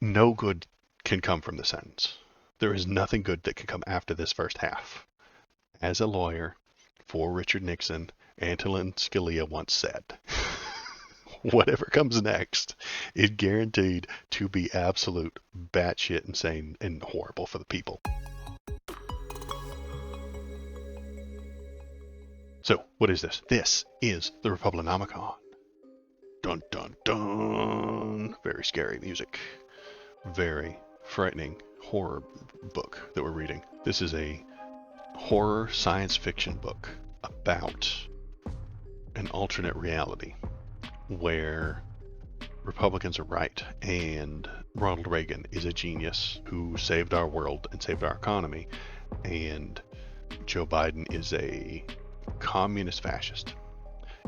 no good can come from the sentence. There is nothing good that can come after this first half. As a lawyer for Richard Nixon, Antonin Scalia once said, whatever comes next is guaranteed to be absolute batshit insane and horrible for the people. So, what is this? This is the Republicanomicon. Dun dun dun. Very scary music. Very frightening horror book that we're reading. This is a horror science fiction book about an alternate reality where Republicans are right and Ronald Reagan is a genius who saved our world and saved our economy, and Joe Biden is a communist fascist.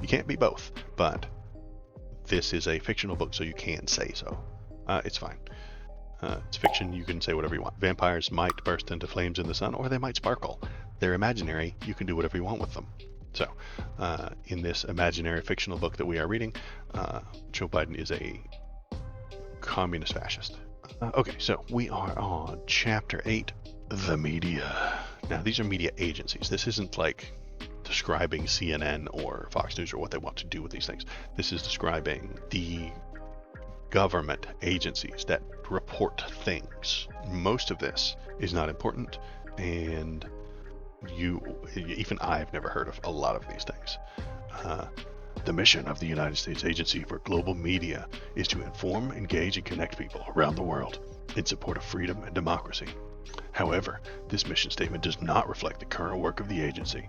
You can't be both, but this is a fictional book, so you can say so. It's fine. It's fiction. You can say whatever you want. Vampires might burst into flames in the sun, or they might sparkle. They're imaginary. You can do whatever you want with them. So, in this imaginary fictional book that we are reading, Joe Biden is a communist fascist. Okay, so we are on Chapter 8, The Media. Now, these are media agencies. This isn't like describing CNN or Fox News or what they want to do with these things. This is describing the government agencies that report things. Most of this is not important, and even I've never heard of a lot of these things. The mission of the United States Agency for Global Media is to inform, engage, and connect people around the world in support of freedom and democracy. However, this mission statement does not reflect the current work of the agency.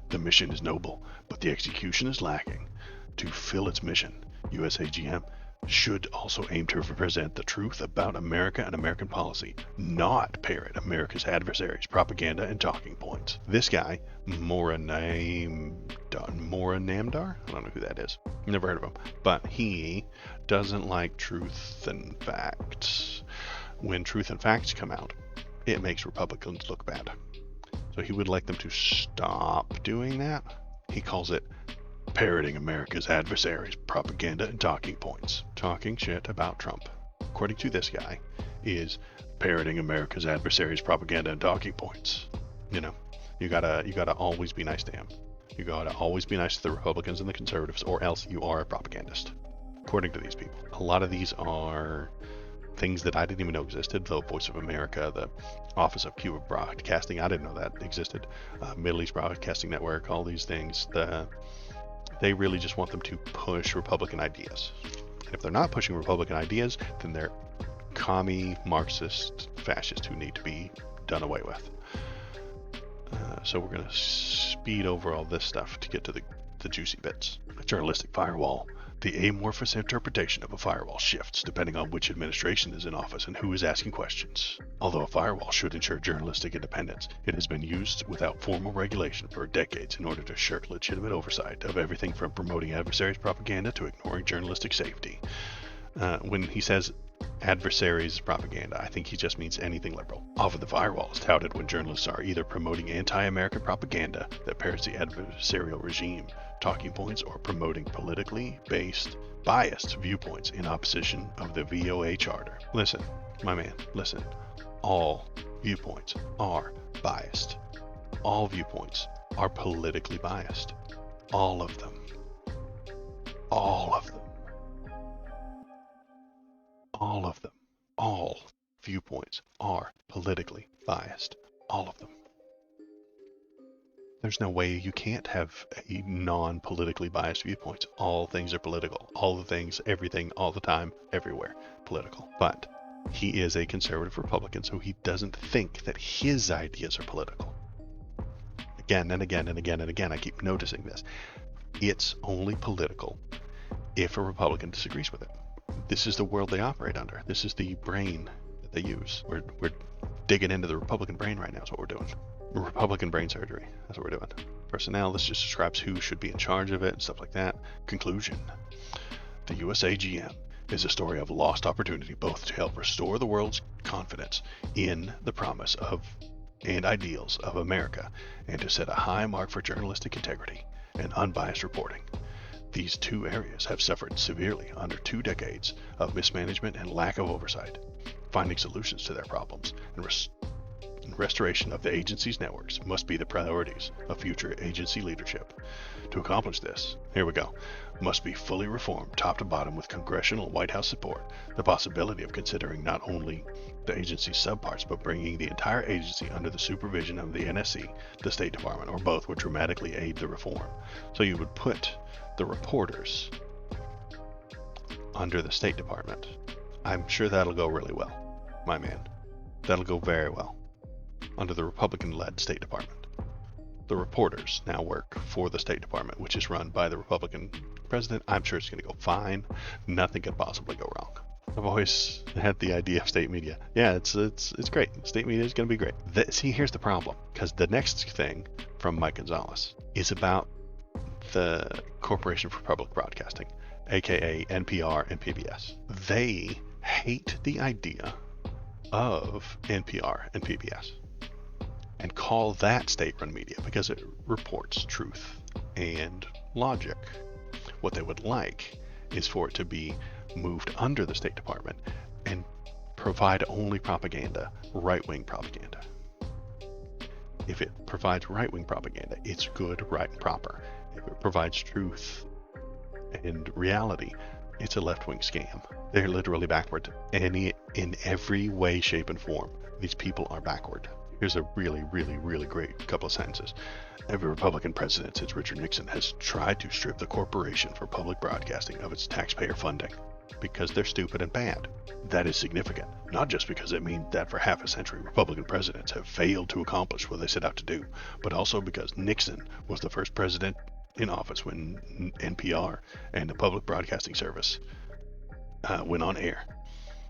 The mission is noble, but the execution is lacking. To fill its mission, USAGM should also aim to represent the truth about America and American policy, not parrot America's adversaries' propaganda and talking points. This guy, Namdar, I don't know who that is. Never heard of him. But he doesn't like truth and facts. When truth and facts come out, it makes Republicans look bad. So he would like them to stop doing that. He calls it parroting America's adversaries' propaganda and talking points. Talking shit about Trump, according to this guy, is parroting America's adversaries' propaganda and talking points. You know, you gotta always be nice to him. You gotta always be nice to the Republicans and the conservatives, or else you are a propagandist, according to these people. A lot of these are things that I didn't even know existed. The Voice of America, the Office of Cuba Broadcasting, I didn't know that existed. Middle East Broadcasting Network, all these things. They really just want them to push Republican ideas. And if they're not pushing Republican ideas, then they're commie, Marxist, fascist who need to be done away with. So we're going to speed over all this stuff to get to the juicy bits. A journalistic firewall. The amorphous interpretation of a firewall shifts depending on which administration is in office and who is asking questions. Although a firewall should ensure journalistic independence, it has been used without formal regulation for decades in order to assure legitimate oversight of everything from promoting adversaries' propaganda to ignoring journalistic safety. When he says adversaries' propaganda, I think he just means anything liberal. Often the firewall is touted when journalists are either promoting anti-American propaganda that parrots the adversarial regime, talking points, or promoting politically based, biased viewpoints in opposition of the VOA charter. Listen, my man, listen. All viewpoints are biased. All viewpoints are politically biased. All of them. All of them. All of them. All viewpoints are politically biased. All of them. There's no way you can't have a non-politically biased viewpoints. All things are political. All the things, everything, all the time, everywhere, political. But he is a conservative Republican, so he doesn't think that his ideas are political. Again and again and again and again, I keep noticing this. It's only political if a Republican disagrees with it. This is the world they operate under. This is the brain that they use. We're digging into the Republican brain right now is what we're doing. Republican brain surgery. That's what we're doing. Personnel, this just describes who should be in charge of it and stuff like that. Conclusion. The USAGM is a story of lost opportunity both to help restore the world's confidence in the promise of and ideals of America and to set a high mark for journalistic integrity and unbiased reporting. These two areas have suffered severely under 2 decades of mismanagement and lack of oversight. Finding solutions to their problems and restoration of the agency's networks must be the priorities of future agency leadership. To accomplish this, here we go, must be fully reformed top to bottom with congressional White House support. The possibility of considering not only the agency's subparts but bringing the entire agency under the supervision of the NSC, the State Department, or both would dramatically aid the reform. So you would put the reporters under the State Department. I'm sure that'll go really well, my man. That'll go very well. Under the Republican-led State Department. The reporters now work for the State Department, which is run by the Republican president. I'm sure it's going to go fine. Nothing could possibly go wrong. I've always had the idea of state media. Yeah, it's great. State media is going to be great. See, here's the problem, because the next thing from Mike Gonzalez is about the Corporation for Public Broadcasting, aka NPR and PBS. They hate the idea of NPR and PBS and call that state-run media because it reports truth and logic. What they would like is for it to be moved under the State Department and provide only propaganda, right-wing propaganda. If it provides right-wing propaganda, it's good, right, and proper. If it provides truth and reality, it's a left-wing scam. They're literally backward. In every way, shape, and form, these people are backward. Here's a really, really, really great couple of sentences. Every Republican president since Richard Nixon has tried to strip the Corporation for Public Broadcasting of its taxpayer funding because they're stupid and bad. That is significant, not just because it means that for half a century Republican presidents have failed to accomplish what they set out to do, but also because Nixon was the first president in office when NPR and the Public Broadcasting Service went on air.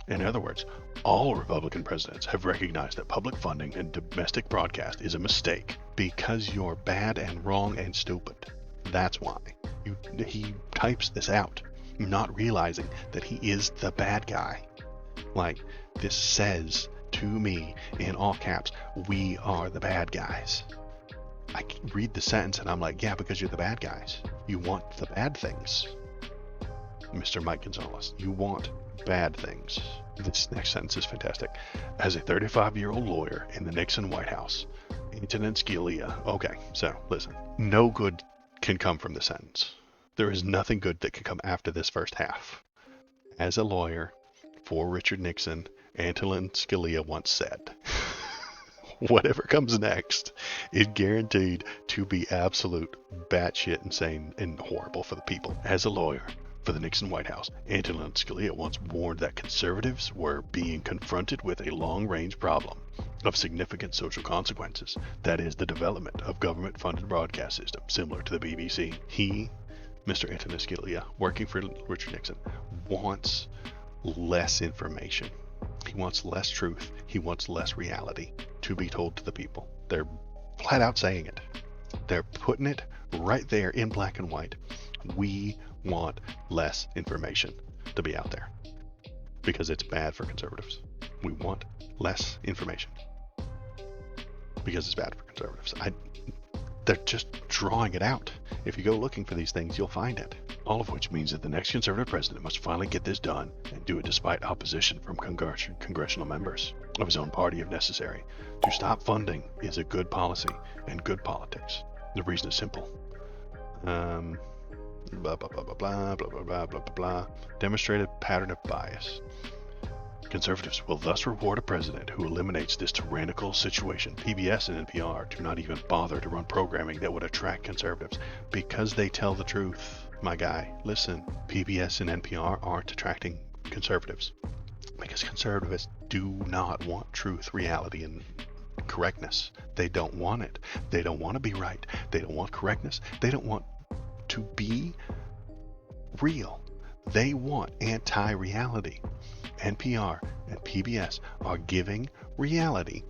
In other words, all Republican presidents have recognized that public funding and domestic broadcast is a mistake because you're bad and wrong and stupid. That's why. He types this out, not realizing that he is the bad guy. Like, this says to me in all caps, we are the bad guys. I read the sentence and I'm like, yeah, because you're the bad guys. You want the bad things. Mr. Mike Gonzalez, you want bad things. This next sentence is fantastic. As a 35-year-old lawyer in the Nixon White House, Antonin Scalia. Okay, so listen. No good can come from the sentence. There is nothing good that can come after this first half. As a lawyer for Richard Nixon, Antonin Scalia once said, whatever comes next is guaranteed to be absolute batshit insane and horrible for the people. As a lawyer for the Nixon White House, Antonin Scalia once warned that conservatives were being confronted with a long-range problem of significant social consequences. That is the development of government-funded broadcast system similar to the BBC. He, Mr. Antonin Scalia, working for Richard Nixon, wants less information. He wants less truth. He wants less reality to be told to the people. They're flat out saying it. They're putting it right there in black and white. We want less information to be out there because it's bad for conservatives. We want less information because it's bad for conservatives. They're just drawing it out. If you go looking for these things, you'll find it. All of which means that the next conservative president must finally get this done and do it despite opposition from congressional members of his own party if necessary. To stop funding is a good policy and good politics. The reason is simple. Blah, blah, blah, blah, blah, blah, blah, blah, blah, blah. Demonstrated pattern of bias. Conservatives will thus reward a president who eliminates this tyrannical situation. PBS and NPR do not even bother to run programming that would attract conservatives because they tell the truth. My guy, listen, PBS and NPR aren't attracting conservatives because conservatives do not want truth, reality, and correctness. They don't want it. They don't want to be right. They don't want correctness. They don't want to be real. They want anti-reality. NPR and PBS are giving reality.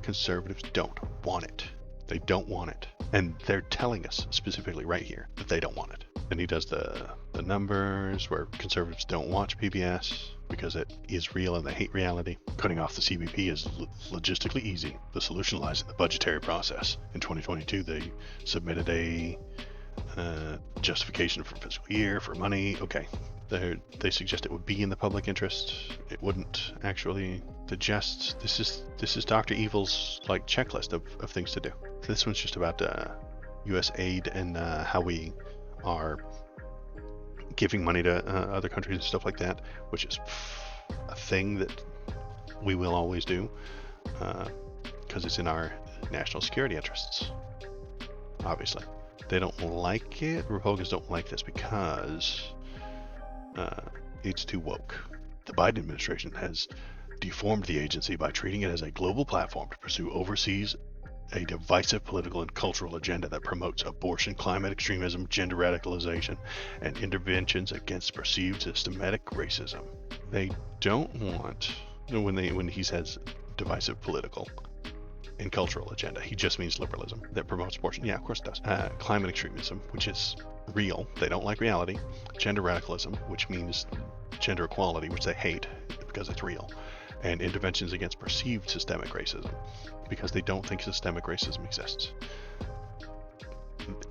Conservatives don't want it. They don't want it. And they're telling us specifically right here that they don't want it. And he does the numbers where conservatives don't watch PBS because it is real and they hate reality. Cutting off the CBP is logistically easy. The solution lies in the budgetary process. In 2022, they submitted a justification for fiscal year, for money. Okay, They suggest it would be in the public interest. It wouldn't actually suggest. This is Dr. Evil's like checklist of things to do. This one's just about U.S. aid and how we are giving money to other countries and stuff like that, which is a thing that we will always do because it's in our national security interests. Obviously, they don't like it. Republicans don't like this because it's too woke. The Biden administration has deformed the agency by treating it as a global platform to pursue overseas a divisive political and cultural agenda that promotes abortion, climate extremism, gender radicalization, and interventions against perceived systematic racism. They don't want, when he says divisive political and cultural agenda, he just means liberalism that promotes abortion. Yeah, of course it does. Climate extremism, which is real. They don't like reality. Gender radicalism, which means gender equality, which they hate because it's real. And interventions against perceived systemic racism, because they don't think systemic racism exists.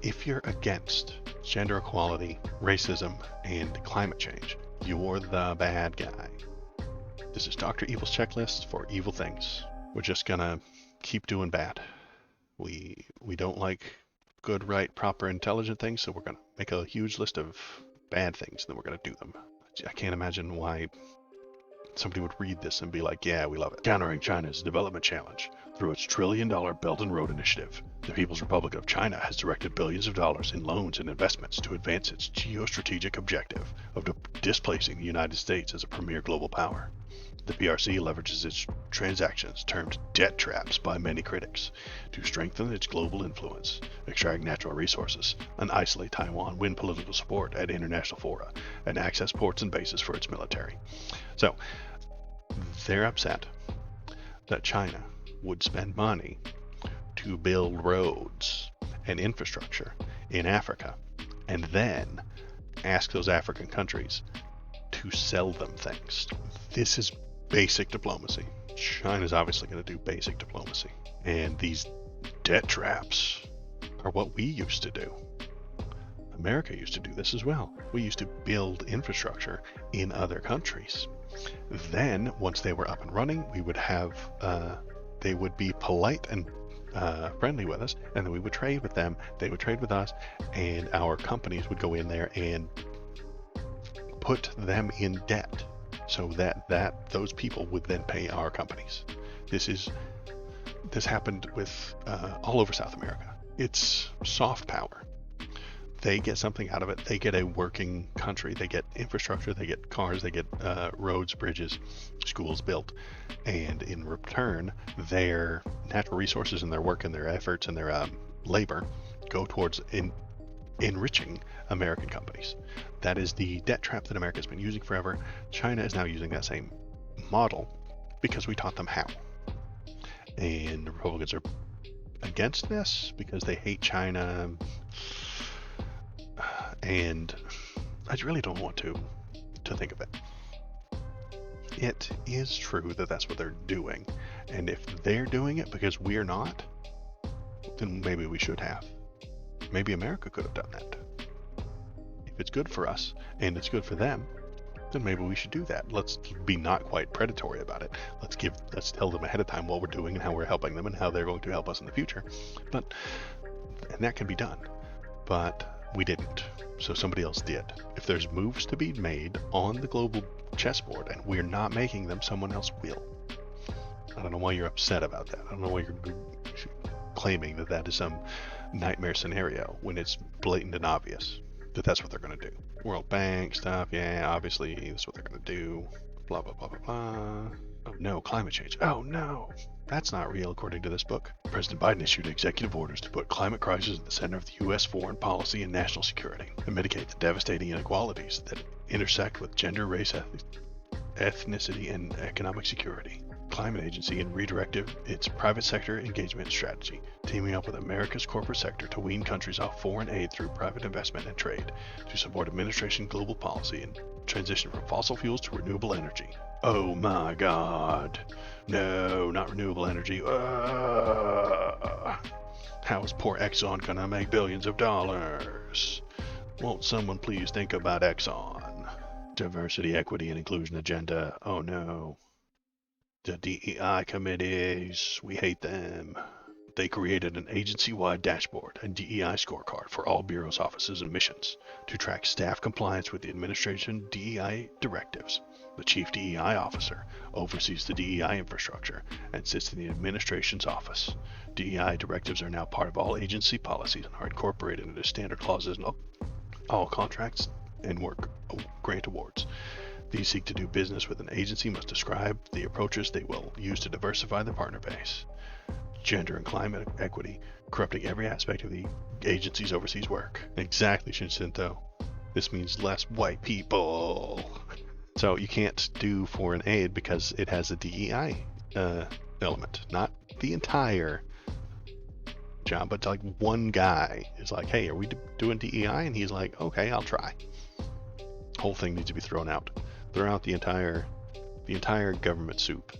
If you're against gender equality, racism, and climate change, you're the bad guy. This is Dr. Evil's checklist for evil things. We're just gonna keep doing bad. We don't like good, right, proper, intelligent things, so we're gonna make a huge list of bad things, and then we're gonna do them. I can't imagine why somebody would read this and be like, yeah, we love it. Countering China's development challenge. Through its trillion-dollar Belt and Road Initiative, the People's Republic of China has directed billions of dollars in loans and investments to advance its geostrategic objective of displacing the United States as a premier global power. The PRC leverages its transactions, termed debt traps by many critics, to strengthen its global influence, extract natural resources, and isolate Taiwan, win political support at international fora, and access ports and bases for its military. So, they're upset that China would spend money to build roads and infrastructure in Africa, and then ask those African countries to sell them things. This is basic diplomacy. China's obviously going to do basic diplomacy. And these debt traps are what we used to do. America used to do this as well. We used to build infrastructure in other countries. Then, once they were up and running, we would have, they would be polite and friendly with us, and then we would trade with them, they would trade with us, and our companies would go in there and put them in debt so that those people would then pay our companies. This happened with all over South America. It's soft power. They get something out of it. They get a working country. They get infrastructure. They get cars. They get roads, bridges, schools built. And in return, their natural resources and their work and their efforts and their labor go towards enriching American companies. That is the debt trap that America has been using forever. China is now using that same model because we taught them how. And the Republicans are against this because they hate China. And I really don't want to think of it. It is true that that's what they're doing. And if they're doing it because we're not, then maybe we should have. Maybe America could have done that. If it's good for us and it's good for them, then maybe we should do that. Let's be not quite predatory about it. Let's tell them ahead of time what we're doing and how we're helping them and how they're going to help us in the future. And that can be done. But we didn't. So somebody else did. If there's moves to be made on the global chessboard and we're not making them, someone else will. I don't know why you're upset about that. I don't know why you're claiming that that is some nightmare scenario when it's blatant and obvious that that's what they're going to do. World Bank stuff, yeah, obviously that's what they're going to do. Blah, blah, blah, blah, blah. Oh no, climate change. Oh no, that's not real according to this book. President Biden issued executive orders to put climate crisis at the center of the U.S. foreign policy and national security, and mitigate the devastating inequalities that intersect with gender, race, ethnicity, and economic security. Climate Agency and redirected its private sector engagement strategy, teaming up with America's corporate sector to wean countries off foreign aid through private investment and trade, to support administration global policy and transition from fossil fuels to renewable energy. Oh my God. No, not renewable energy. How is poor Exxon gonna make billions of dollars? Won't someone please think about Exxon? Diversity, equity, and inclusion agenda. Oh no. The DEI committees, we hate them. They created an agency-wide dashboard and DEI scorecard for all bureaus, offices, and missions to track staff compliance with the administration DEI directives. The chief DEI officer oversees the DEI infrastructure and sits in the administration's office. DEI directives are now part of all agency policies and are incorporated into standard clauses in all contracts and work grant awards. These seek to do business with an agency must describe the approaches they will use to diversify the partner base. Gender and climate equity, corrupting every aspect of the agency's overseas work. Exactly, Shinsinto. This means less white people. So you can't do foreign aid because it has a DEI element, not the entire job, but like one guy is like, hey, are we doing DEI? And he's like, okay, I'll try. Whole thing needs to be thrown out. Throw out the entire government soup,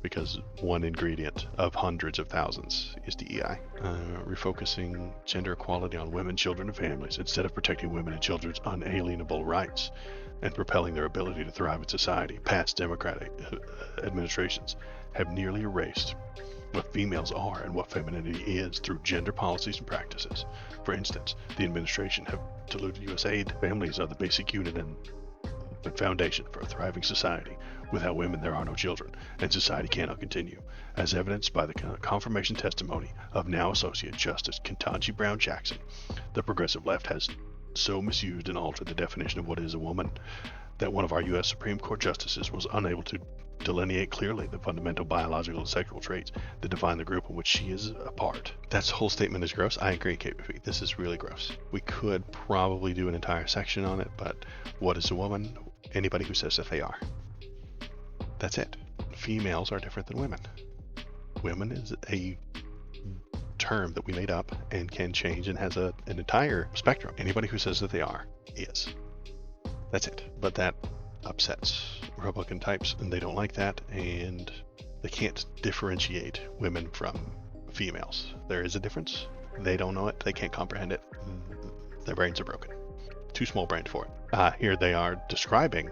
because one ingredient of hundreds of thousands is DEI. Refocusing gender equality on women, children, and families instead of protecting women and children's unalienable rights and propelling their ability to thrive in society. Past democratic administrations have nearly erased what females are and what femininity is through gender policies and practices. For instance, the administration have diluted U.S. aid. Families are the basic unit and foundation for a thriving society. Without women, there are no children, and society cannot continue, as evidenced by the confirmation testimony of now Associate Justice Ketanji Brown Jackson. The progressive left has so misused and altered the definition of what is a woman that one of our U.S. Supreme Court justices was unable to delineate clearly the fundamental biological and sexual traits that define the group in which she is a part. That whole statement is gross. I agree, KBP. This is really gross. We could probably do an entire section on it, but what is a woman? Anybody who says that they are. That's it. Females are different than women. Women is a term that we made up and can change and has an entire spectrum. Anybody who says that they are is. That's it. But that upsets Republican types, and they don't like that, and they can't differentiate women from females. There is a difference. They don't know it. They can't comprehend it. Their brains are broken. Too small brained for it. Here they are describing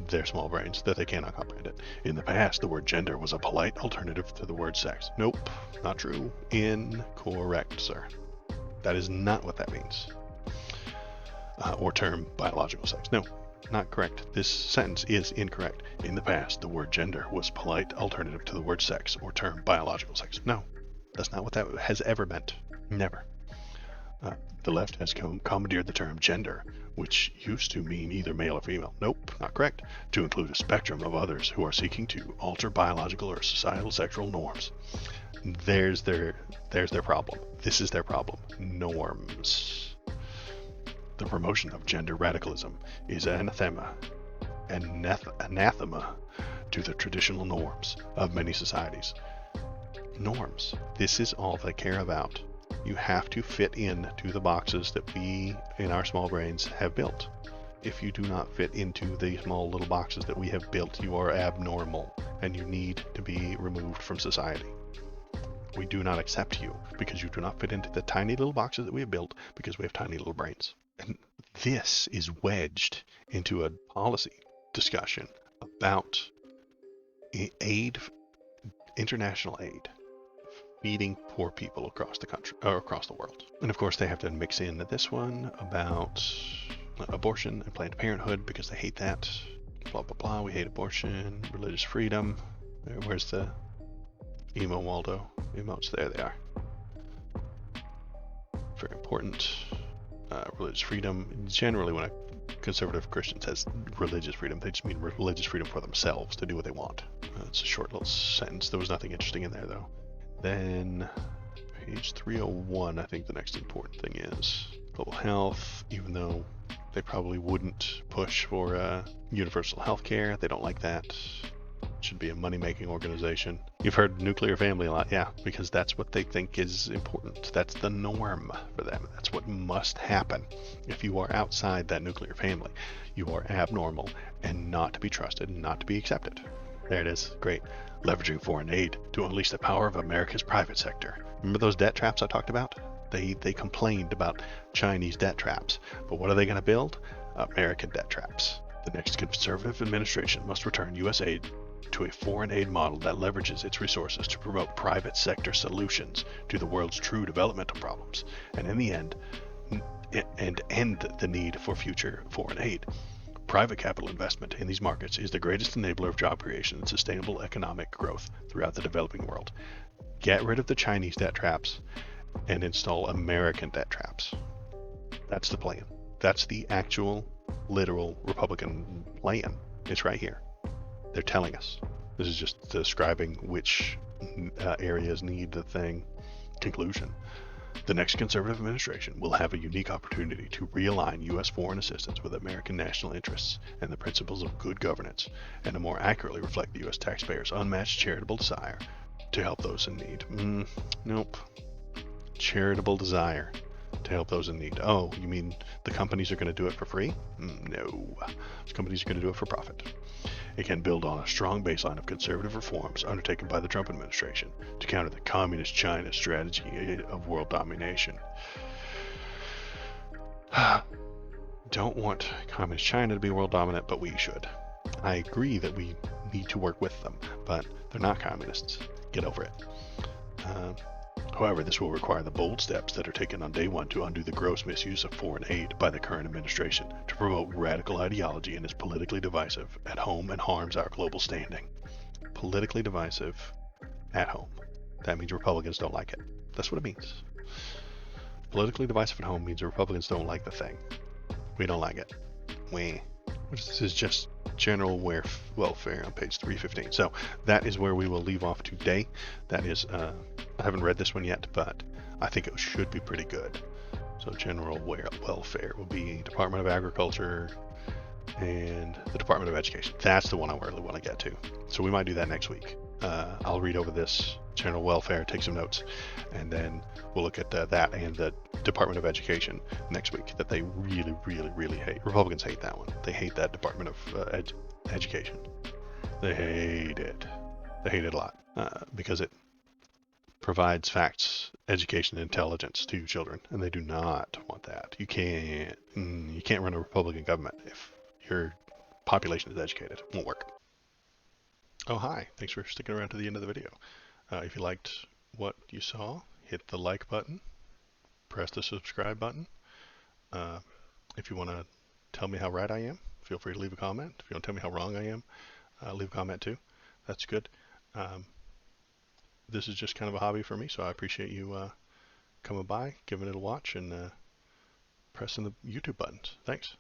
their small brains that they cannot comprehend it. In the past, the word gender was a polite alternative to the word sex. Nope, not true. Incorrect, sir. That is not what that means. Or term biological sex. No, not correct. This sentence is incorrect. In the past, the word gender was polite alternative to the word sex or term biological sex. No, that's not what that has ever meant. Never. The left has commandeered the term gender, which used to mean either male or female. Nope, not correct. To include a spectrum of others who are seeking to alter biological or societal sexual norms. There's their problem. This is their problem. Norms. The promotion of gender radicalism is anathema to the traditional norms of many societies. Norms. This is all they care about. You have to fit in to the boxes that we, in our small brains, have built. If you do not fit into the small little boxes that we have built, you are abnormal, and you need to be removed from society. We do not accept you because you do not fit into the tiny little boxes that we have built because we have tiny little brains. And this is wedged into a policy discussion about aid, international aid, feeding poor people across the country or across the world. And of course they have to mix in this one about abortion and Planned Parenthood because they hate that. Blah blah blah. We hate abortion, religious freedom. Where's the emo Waldo emotes? There they are. Very important. Religious freedom. Generally, when a conservative Christian says religious freedom, they just mean religious freedom for themselves to do what they want. It's a short little sentence. There was nothing interesting in there though. Then page 301, I think the next important thing is global health, even though they probably wouldn't push for universal health care. They don't like that. It should be a money-making organization. You've heard nuclear family a lot, yeah, because that's what they think is important. That's the norm for them. That's what must happen. If you are outside that nuclear family, you are abnormal and not to be trusted and not to be accepted. There it is. Great. Leveraging foreign aid to unleash the power of America's private sector. Remember those debt traps I talked about? They complained about Chinese debt traps. But what are they going to build? American debt traps. The next conservative administration must return U.S. aid to a foreign aid model that leverages its resources to promote private sector solutions to the world's true developmental problems, and in the end, end the need for future foreign aid. Private capital investment in these markets is the greatest enabler of job creation and sustainable economic growth throughout the developing world. Get rid of the Chinese debt traps and install American debt traps. That's the plan. That's the actual, literal Republican plan. It's right here. They're telling us. This is just describing which areas need the thing. Conclusion. The next conservative administration will have a unique opportunity to realign U.S. foreign assistance with American national interests and the principles of good governance, and to more accurately reflect the U.S. taxpayers' unmatched charitable desire to help those in need. Nope. Charitable desire to help those in need. Oh, you mean the companies are going to do it for free? No. Those companies are going to do it for profit. It can build on a strong baseline of conservative reforms undertaken by the Trump administration to counter the communist China strategy of world domination. Don't want communist China to be world dominant, but we should. I agree that we need to work with them, but they're not communists. Get over it. However, this will require the bold steps that are taken on day one to undo the gross misuse of foreign aid by the current administration to promote radical ideology and is politically divisive at home and harms our global standing. Politically divisive at home. That means Republicans don't like it. That's what it means. Politically divisive at home means Republicans don't like the thing. We don't like it. This is just general welfare on page 315. So that is where we will leave off today. That is, I haven't read this one yet, but I think it should be pretty good. So general welfare will be Department of Agriculture and the Department of Education. That's the one I really want to get to. So we might do that next week. I'll read over this general welfare, take some notes, and then we'll look at that and the Department of Education next week that they really, really, really hate. Republicans hate that one. They hate that Department of Education. They hate it. They hate it a lot because it provides facts, education, and intelligence to children, and they do not want that. You can't run a Republican government if your population is educated. It won't work. Oh, hi. Thanks for sticking around to the end of the video. If you liked what you saw, hit the like button, press the subscribe button. If you want to tell me how right I am, feel free to leave a comment. If you want to tell me how wrong I am, leave a comment too. That's good. This is just kind of a hobby for me, so I appreciate you coming by, giving it a watch, and pressing the YouTube buttons. Thanks.